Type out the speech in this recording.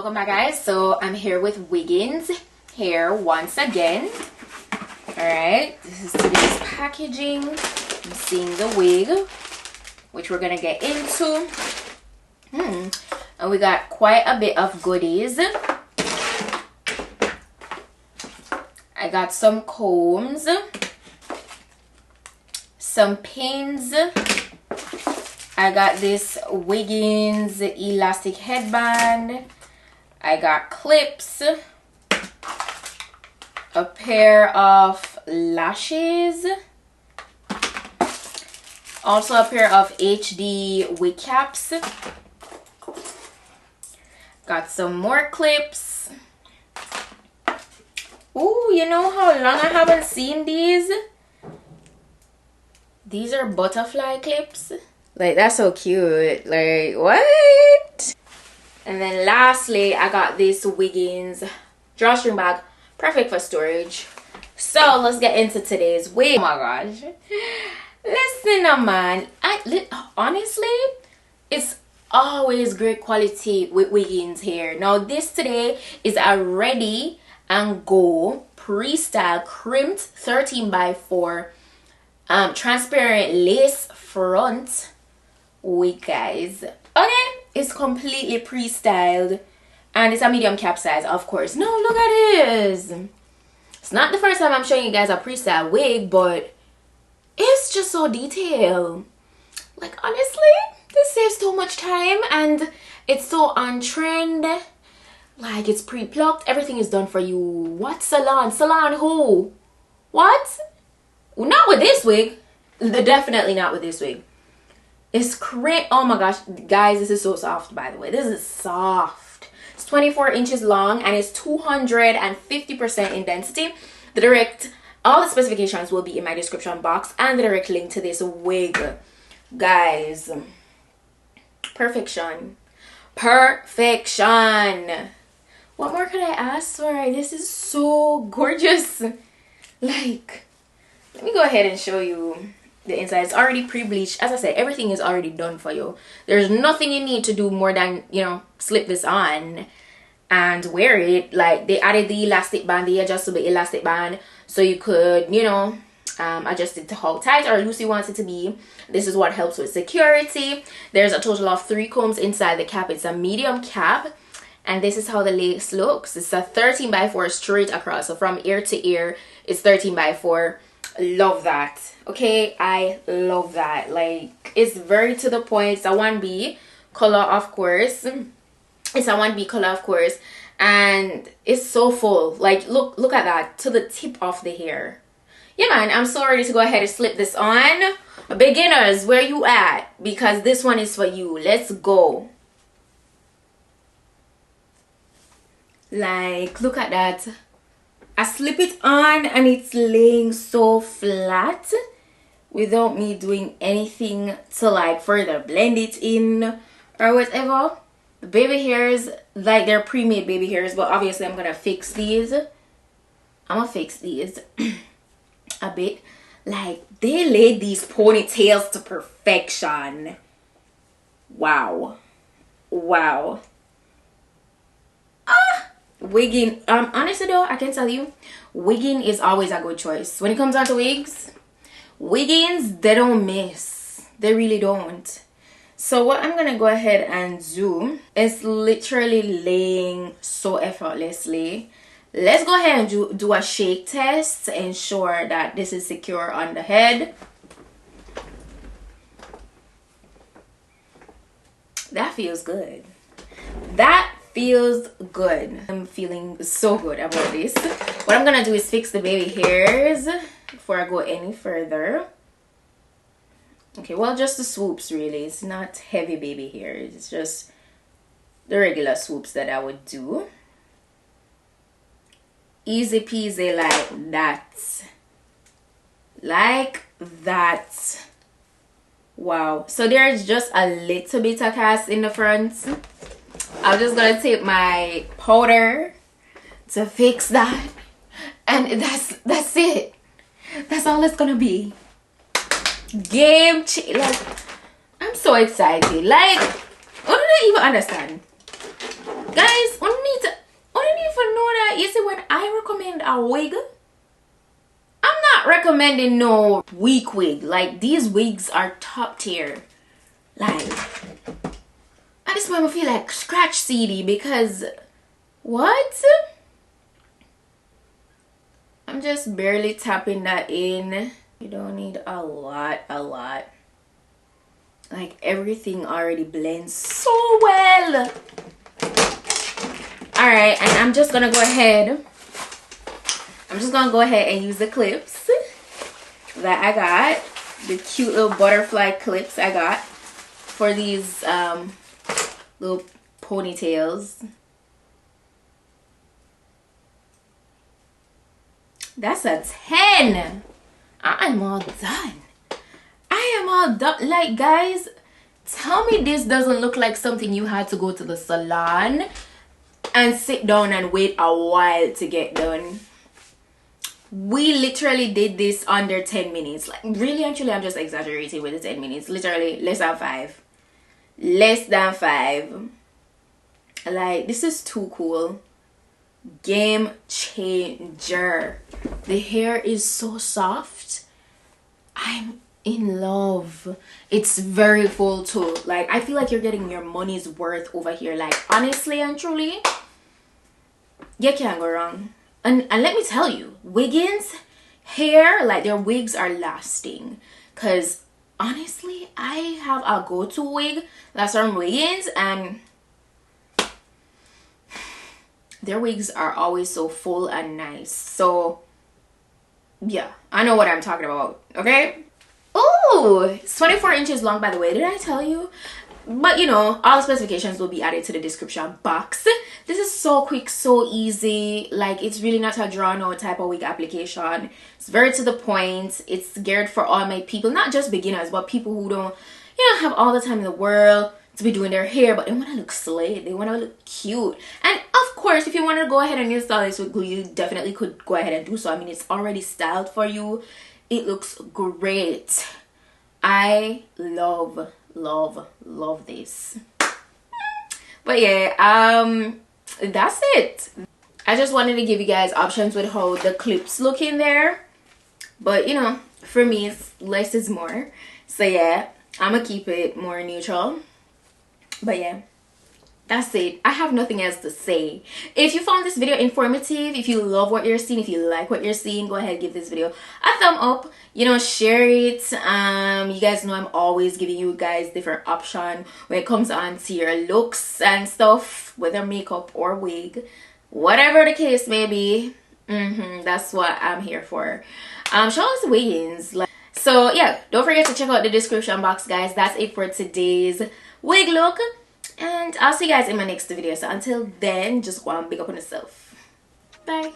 welcome back, guys. So I'm here with Wiggins Hair once again. All right, this is today's packaging. I'm seeing the wig, which we're gonna get into. And we got quite a bit of goodies. I got some combs, some pins. I got this Wiggins elastic headband. I got clips, a pair of lashes, also a pair of HD wig caps. Got some more clips. Ooh, you know how long I haven't seen these? These are butterfly clips. Like, that's so cute. Like, what? And then lastly, I got this Wiggins drawstring bag, perfect for storage. So let's get into today's wig. Oh my gosh, listen, man, honestly, it's always great quality with Wiggins Hair. Now this today is a ready and go pre-style crimped 13x4 transparent lace front wig, guys. Okay, it's completely pre-styled and it's a medium cap size, of course. No, look at this. It's not the first time I'm showing you guys a pre-style wig, but it's just so detailed. Like, honestly, this saves so much time and it's so on trend. Like, it's pre-plucked, everything is done for you. What salon? Salon who? What? Not with this wig. Definitely not with this wig. It's crimp. Oh my gosh, guys, this is so soft, by the way. This is soft. It's 24 inches long and it's 250% in density. All the specifications will be in my description box and the direct link to this wig. Guys, perfection. Perfection. What more could I ask for? This is so gorgeous. Like, let me go ahead and show you the inside. It's already pre-bleached. As I said, everything is already done for you. There's nothing you need to do more than, you know, slip this on and wear it. Like, they added the elastic band, the adjustable elastic band, so you could, you know, adjust it to how tight or loose you want it to be. This is what helps with security. There's a total of 3 combs inside the cap. It's a medium cap. And this is how the lace looks. It's a 13x4 straight across. So from ear to ear, it's 13x4. Love that. Okay, I love that. Like, it's very to the point. It's a 1B color, of course. It's a 1B color, of course. And it's so full. Like, look at that. To the tip of the hair. Yeah, man, I'm so ready to go ahead and slip this on. Beginners, where you at? Because this one is for you. Let's go. Like, look at that. I slip it on and it's laying so flat without me doing anything to like further blend it in or whatever. The baby hairs, like, they're pre-made baby hairs, but obviously I'm gonna fix these. I'm gonna fix these a bit. Like, they laid these ponytails to perfection. Wow. Wow. Wigging, honestly though, I can tell you, wigging is always a good choice. When it comes down to wigs, Wiggins, they don't miss. They really don't. So what I'm gonna go ahead and do is literally laying so effortlessly. Let's go ahead and do a shake test to ensure that this is secure on the head. That feels good. That feels good. I'm feeling so good about this. What I'm gonna do is fix the baby hairs before I go any further. Okay, well, just the swoops really. It's not heavy baby hairs. It's just the regular swoops that I would do. Easy peasy, like that. Like that. Wow. So there's just a little bit of cast in the front. I'm just gonna take my powder to fix that, and that's it. That's all it's gonna be. Game change. Like, I'm so excited. Like, I don't even understand, guys. I like, you see, when I recommend a wig, I'm not recommending no weak wig. Like, these wigs are top tier. Like, at this point I feel like scratch CD, because what? I'm just barely tapping that in. You don't need a lot. Like, everything already blends so well. Alright, and I'm just gonna go ahead and use the clips that I got, the cute little butterfly clips I got for these little ponytails. That's a 10. I'm all done. I am all done. Like, guys, tell me this doesn't look like something you had to go to the salon and sit down and wait a while to get done. We literally did this under 10 minutes. Like, really, actually, I'm just exaggerating with the 10 minutes. Literally less than 5. Less than 5. Like, this is too cool. Game changer. The hair is so soft. I'm in love. It's very full too. Like, I feel like you're getting your money's worth over here. Like, honestly and truly, you can't go wrong. And let me tell you, Wiggins Hair, like, their wigs are lasting. Because honestly, I have a go-to wig that's from Wiggins, and their wigs are always so full and nice. So yeah, I know what I'm talking about. Okay. Oh, it's 24 inches long, by the way. Did I tell you? But you know, all specifications will be added to the description box. This is so quick, so easy. Like, it's really not a drawn out type of wig application. It's very to the point. It's geared for all my people, not just beginners, but people who don't, you know, have all the time in the world to be doing their hair, but they want to look slayed. They want to look cute. And of course, if you want to go ahead and install this with glue, you definitely could go ahead and do so. I mean, it's already styled for you. It looks great. I love this. But yeah, that's it. I just wanted to give you guys options with how the clips look in there, but you know, for me, it's less is more. So yeah, I'm gonna keep it more neutral. But yeah, that's it. I have nothing else to say. If you found this video informative, if you love what you're seeing, if you like what you're seeing, go ahead and give this video a thumb up. You know, share it. You guys know I'm always giving you guys different option when it comes on to your looks and stuff, whether makeup or wig, whatever the case may be. That's what I'm here for. Shout out to Wiggins. So yeah, don't forget to check out the description box, guys. That's it for today's wig look, and I'll see you guys in my next video. So until then, just go and big up on yourself. Bye.